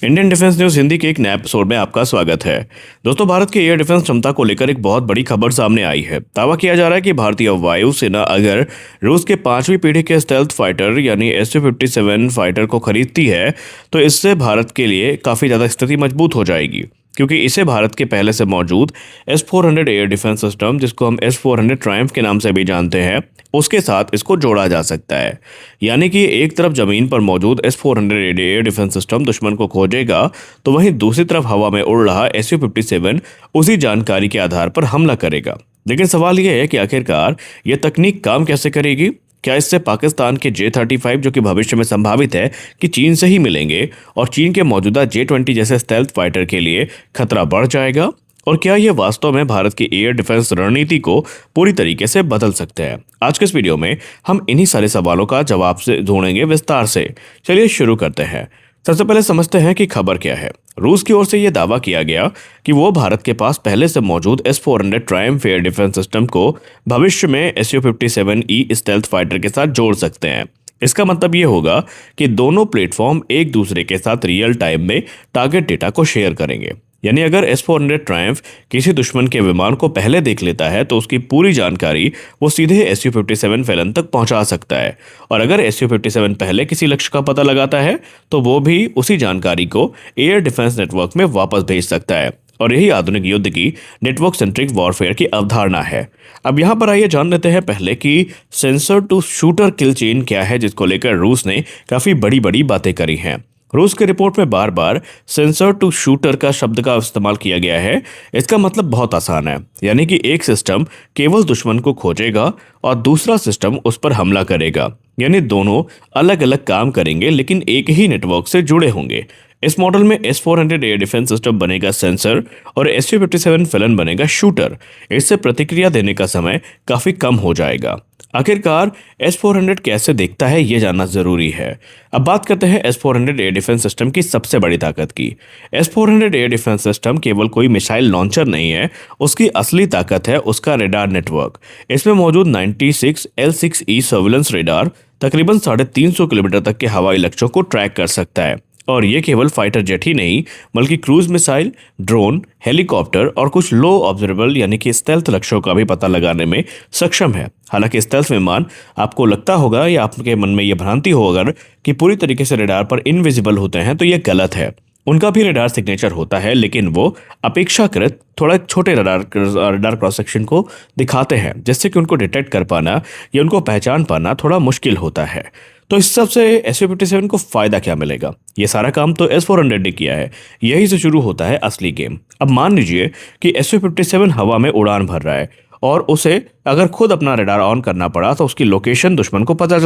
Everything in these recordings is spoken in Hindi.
इंडियन डिफेंस न्यूज हिंदी के एक नए एपिसोड में आपका स्वागत है। दोस्तों, भारत की एयर डिफेंस क्षमता को लेकर एक बहुत बड़ी खबर सामने आई है। दावा किया जा रहा है कि भारतीय वायुसेना अगर रूस के 5वीं पीढ़ी के स्टेल्थ फाइटर यानी Su-57 फाइटर को खरीदती है तो इससे भारत के लिए काफ़ी ज़्यादा स्थिति मजबूत हो जाएगी, क्योंकि इसे भारत के पहले से मौजूद S-400 एयर डिफेंस सिस्टम, जिसको हम S-400 ट्रायम्फ के नाम से भी जानते हैं, उसके साथ इसको जोड़ा जा सकता है। यानी कि एक तरफ जमीन पर मौजूद S-400 एयर डिफेंस सिस्टम दुश्मन को खोजेगा, तो वहीं दूसरी तरफ हवा में उड़ रहा Su-57 उसी जानकारी के आधार पर हमला करेगा। लेकिन सवाल यह है कि आखिरकार यह तकनीक काम कैसे करेगी? क्या इससे पाकिस्तान के J-35 जो कि भविष्य में संभावित है कि चीन से ही मिलेंगे, और चीन के मौजूदा J-20 जैसे स्टेल्थ फाइटर के लिए खतरा बढ़ जाएगा? और क्या यह वास्तव में भारत की एयर डिफेंस रणनीति को पूरी तरीके से बदल सकते हैं? आज के इस वीडियो में हम इन्हीं सारे सवालों का जवाब से ढूंढेंगे विस्तार से। चलिए शुरू करते हैं। सबसे पहले समझते हैं कि खबर क्या है। रूस की ओर से यह दावा किया गया कि वो भारत के पास पहले से मौजूद S-400 Triumph air defence system को भविष्य में Su-57E स्टेल्थ फाइटर के साथ जोड़ सकते हैं। इसका मतलब ये होगा कि दोनों प्लेटफॉर्म एक दूसरे के साथ रियल टाइम में टारगेट डेटा को शेयर करेंगे। यानी अगर S-400 ट्रायम्फ किसी दुश्मन के विमान को पहले देख लेता है तो उसकी पूरी जानकारी वो सीधे Su-57 फैलन तक पहुंचा सकता है, और अगर Su-57 पहले किसी लक्ष्य का पता लगाता है तो वो भी उसी जानकारी को एयर डिफेंस नेटवर्क में वापस भेज सकता है। और यही आधुनिक युद्ध की नेटवर्क सेंट्रिक वॉरफेयर की अवधारणा है। अब यहाँ पर आइए जान लेते हैं पहले कि sensor to shooter kill chain क्या है, जिसको लेकर रूस ने काफ़ी बड़ी बड़ी बातें करी हैं। रूस के रिपोर्ट में बार बार सेंसर टू शूटर का शब्द का इस्तेमाल किया गया है। इसका मतलब बहुत आसान है, यानी कि एक सिस्टम केवल दुश्मन को खोजेगा और दूसरा सिस्टम उस पर हमला करेगा। यानी दोनों अलग अलग काम करेंगे लेकिन एक ही नेटवर्क से जुड़े होंगे। इस मॉडल में S-400 एयर डिफेंस सिस्टम बनेगा सेंसर और Su-57 फैलन बनेगा शूटर। इससे प्रतिक्रिया देने का समय काफी कम हो जाएगा। आखिरकार S-400 कैसे दिखता है ये जानना जरूरी है। अब बात करते हैं S-400 एयर डिफेंस सिस्टम की सबसे बड़ी ताकत की। S-400 एयर डिफेंस सिस्टम केवल कोई मिसाइल लॉन्चर नहीं है, उसकी असली ताकत है उसका रेडार नेटवर्क। इसमें मौजूद 96 L6E सर्विलेंस रेडार तकरीबन 350 किलोमीटर तक के हवाई लक्ष्यों को ट्रैक कर सकता है। और ये केवल फाइटर जेट ही नहीं बल्कि क्रूज मिसाइल, ड्रोन, हेलीकॉप्टर और कुछ लो ऑब्जर्वेबल यानी कि स्टेल्थ लक्ष्यों का भी पता लगाने में सक्षम है। हालांकि स्टेल्थ विमान, आपको लगता होगा या आपके मन में यह भ्रांति हो अगर कि पूरी तरीके से रडार पर इनविजिबल होते हैं, तो यह गलत है। उनका भी रडार सिग्नेचर होता है, लेकिन वो अपेक्षाकृत थोड़ा छोटे रडार क्रॉस सेक्शन को दिखाते हैं, जिससे कि उनको डिटेक्ट कर पाना या उनको पहचान पाना थोड़ा मुश्किल होता है। तो इस सब से Su-57 को फायदा क्या मिलेगा? ये सारा काम तो S-400 ने किया है। यही से शुरू होता है असली गेम। अब मान लीजिए कि Su-57 हवा में उड़ान भर रहा है और उसे अगर खुद अपना रडार ऑन करना पड़ा तो उसकी लोकेशन दुश्मन को पता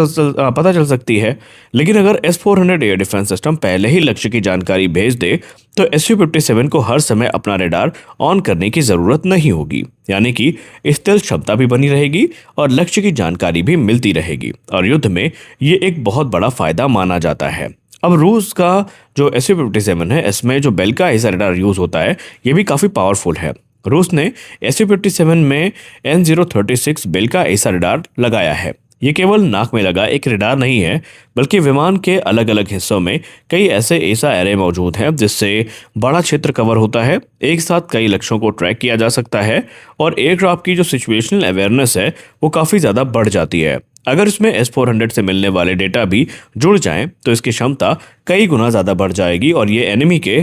चल सकती है। लेकिन अगर S-400 एयर डिफेंस सिस्टम पहले ही लक्ष्य की जानकारी भेज दे तो Su-57 को हर समय अपना रडार ऑन करने की ज़रूरत नहीं होगी। यानी कि स्टेल्थ क्षमता भी बनी रहेगी और लक्ष्य की जानकारी भी मिलती रहेगी, और युद्ध में ये एक बहुत बड़ा फायदा माना जाता है। अब रूस का जो Su-57 है, इसमें जो बेल का ऐसा रडार यूज़ होता है, ये भी काफ़ी पावरफुल है। रूस ने Su-57 में N036 बेल का ऐसा रडार लगाया है। ये केवल नाक में लगा एक रडार नहीं है, बल्कि विमान के अलग अलग हिस्सों में कई ऐसे ऐसा एरे मौजूद हैं जिससे बड़ा क्षेत्र कवर होता है, एक साथ कई लक्ष्यों को ट्रैक किया जा सकता है, और एयरक्राफ्ट की जो सिचुएशनल अवेयरनेस है वो काफ़ी ज़्यादा बढ़ जाती है। अगर इसमें S-400 से मिलने वाले डेटा भी जुड़ जाएं तो इसकी क्षमता कई गुना ज़्यादा बढ़ जाएगी, और ये एनिमी के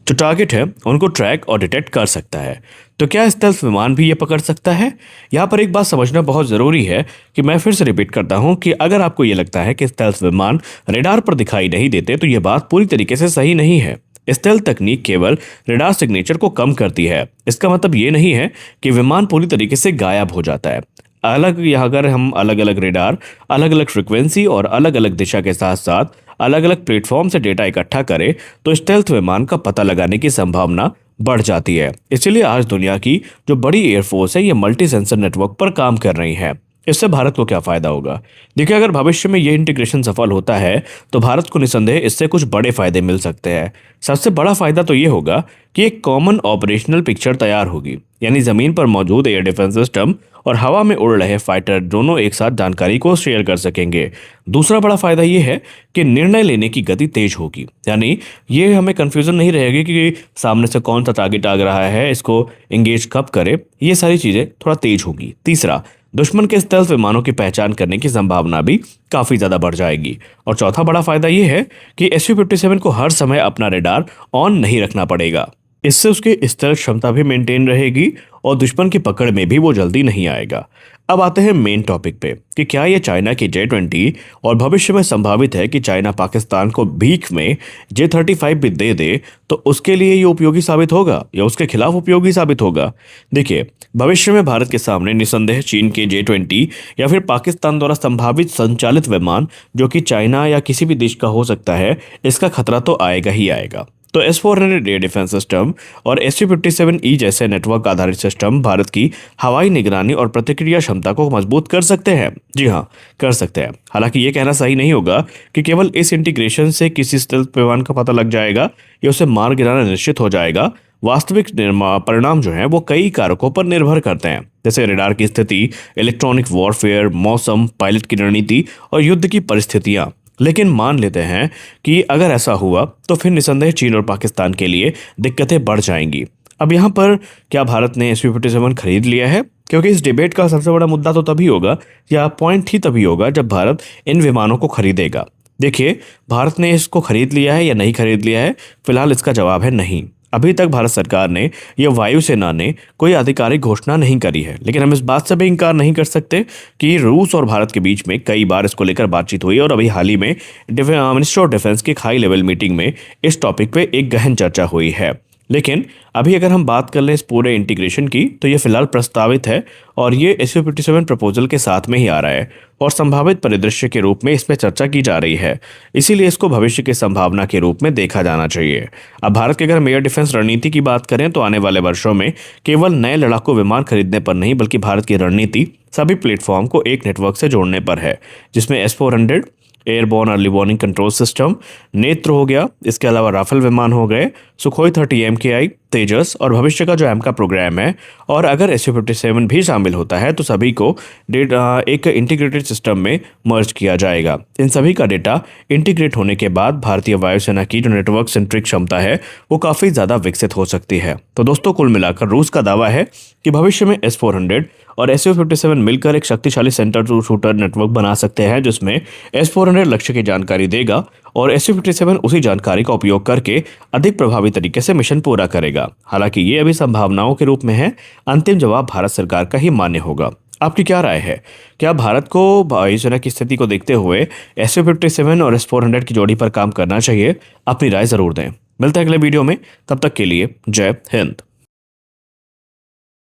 जो टारगेट है उनको ट्रैक और डिटेक्ट कर सकता है। तो क्या स्टेल्थ विमान भी ये पकड़ सकता है? यहाँ पर एक बात समझना बहुत ज़रूरी है कि मैं फिर से रिपीट करता हूँ कि अगर आपको ये लगता है कि स्टेल्थ विमान रेडार पर दिखाई नहीं देते तो ये बात पूरी तरीके से सही नहीं है। स्टेल्थ तकनीक केवल रेडार सिग्नेचर को कम करती है। इसका मतलब ये नहीं है कि विमान पूरी तरीके से गायब हो जाता है। अगर हम अलग अलग रेडार, अलग अलग फ्रिक्वेंसी और अलग अलग दिशा के साथ साथ अलग अलग प्लेटफॉर्म से डेटा इकट्ठा करें तो स्टेल्थ विमान का पता लगाने की संभावना बढ़ जाती है। इसलिए आज दुनिया की जो बड़ी एयरफोर्स है ये मल्टी सेंसर नेटवर्क पर काम कर रही है। इससे भारत को क्या फायदा होगा? देखिए, अगर भविष्य में ये इंटीग्रेशन सफल होता है तो भारत को निसंदेह इससे कुछ बड़े फायदे मिल सकते हैं। सबसे बड़ा फायदा तो ये होगा कि एक कॉमन ऑपरेशनल पिक्चर तैयार होगी, यानी जमीन पर मौजूद एयर डिफेंस सिस्टम और हवा में उड़ रहे फाइटर दोनों एक साथ जानकारी को शेयर कर सकेंगे। दूसरा बड़ा फायदा ये है कि निर्णय लेने की गति तेज होगी, यानी ये हमें कंफ्यूजन नहीं रहेगी कि सामने से कौन सा टारगेट आ रहा है, इसको एंगेज कब करे। ये सारी चीजें थोड़ा तेज होगी। तीसरा, दुश्मन के स्टेल्थ विमानों की पहचान करने की संभावना भी काफी ज्यादा बढ़ जाएगी। और चौथा बड़ा फायदा यह है कि SU-57 को हर समय अपना रडार ऑन नहीं रखना पड़ेगा। इससे उसकी स्टेल्थ क्षमता भी मेंटेन रहेगी और दुश्मन की पकड़ में भी वो जल्दी नहीं आएगा। अब आते हैं मेन टॉपिक पे कि क्या ये चाइना की J-20 और भविष्य में संभावित है कि चाइना पाकिस्तान को भीख में J-35 भी दे दे तो उसके लिए ये उपयोगी साबित होगा या उसके खिलाफ उपयोगी साबित होगा। देखिए, भविष्य में भारत के सामने निसंदेह चीन के J-20 या फिर पाकिस्तान द्वारा संभावित संचालित विमान जो कि चाइना या किसी भी देश का हो सकता है, इसका खतरा तो आएगा ही आएगा। तो S-400 एयर डिफेंस सिस्टम और SU-57E जैसे नेटवर्क आधारित सिस्टम भारत की हवाई निगरानी और प्रतिक्रिया क्षमता को मजबूत कर सकते हैं। जी हाँ, कर सकते हैं। हालांकि ये कहना सही नहीं होगा कि केवल इस इंटीग्रेशन से किसी स्टेल्थ विमान का पता लग जाएगा या उसे मार गिराना निश्चित हो जाएगा। वास्तविक परिणाम जो है वो कई कारकों पर निर्भर करते हैं, जैसे रडार की स्थिति, इलेक्ट्रॉनिक वॉरफेयर, मौसम, पायलट की रणनीति और युद्ध की परिस्थितियां। लेकिन मान लेते हैं कि अगर ऐसा हुआ तो फिर निसंदेह चीन और पाकिस्तान के लिए दिक्कतें बढ़ जाएंगी। अब यहाँ पर क्या भारत ने SU-57 खरीद लिया है? क्योंकि इस डिबेट का सबसे बड़ा मुद्दा तो तभी होगा या पॉइंट ही तभी होगा जब भारत इन विमानों को खरीदेगा। देखिए, भारत ने इसको खरीद लिया है या नहीं खरीद लिया है, फिलहाल इसका जवाब है नहीं। अभी तक भारत सरकार ने या वायुसेना ने कोई आधिकारिक घोषणा नहीं करी है, लेकिन हम इस बात से भी इनकार नहीं कर सकते कि रूस और भारत के बीच में कई बार इसको लेकर बातचीत हुई और अभी हाल ही में मिनिस्टर ऑफ डिफेंस की हाई लेवल मीटिंग में इस टॉपिक पे एक गहन चर्चा हुई है। लेकिन अभी अगर हम बात कर लें इस पूरे इंटीग्रेशन की तो ये फिलहाल प्रस्तावित है और ये SU-57 प्रपोजल के साथ में ही आ रहा है और संभावित परिदृश्य के रूप में इसमें चर्चा की जा रही है। इसीलिए इसको भविष्य की संभावना के रूप में देखा जाना चाहिए। अब भारत के अगर हम एयर डिफेंस रणनीति की बात करें तो आने वाले वर्षों में केवल नए लड़ाकू विमान खरीदने पर नहीं बल्कि भारत की रणनीति सभी प्लेटफॉर्म को एक नेटवर्क से जोड़ने पर है, जिसमें S-400 airborne early warning control system, नेत्र हो गया, इसके अलावा राफेल विमान हो गए, सुखोई 30 MKI, तेजस और भविष्य का जो AMCA प्रोग्राम है, और अगर SU-57 भी शामिल होता है तो सभी को एक इंटीग्रेटेड सिस्टम में मर्ज किया जाएगा। इन सभी का डेटा इंटीग्रेट होने के बाद भारतीय वायुसेना की जो नेटवर्क सेंट्रिक क्षमता है वो काफ़ी ज़्यादा विकसित हो सकती है। तो दोस्तों, कुल मिलाकर रूस का दावा है कि भविष्य में S-400 और SU-57 मिलकर एक शक्तिशाली सेंटर टू शूटर नेटवर्क बना सकते हैं, जिसमें S-400 लक्ष्य की जानकारी देगा और SU-57 उसी जानकारी का उपयोग करके अधिक प्रभावी तरीके से मिशन पूरा करेगा। हालांकि ये अभी संभावनाओं के रूप में है, अंतिम जवाब भारत सरकार का ही मान्य होगा। आपकी क्या राय है? क्या भारत को वायुसेना की स्थिति को देखते हुए SU-57 और S-400 की जोड़ी पर काम करना चाहिए? अपनी राय जरूर दें। मिलते हैं अगले वीडियो में, तब तक के लिए जय हिंद।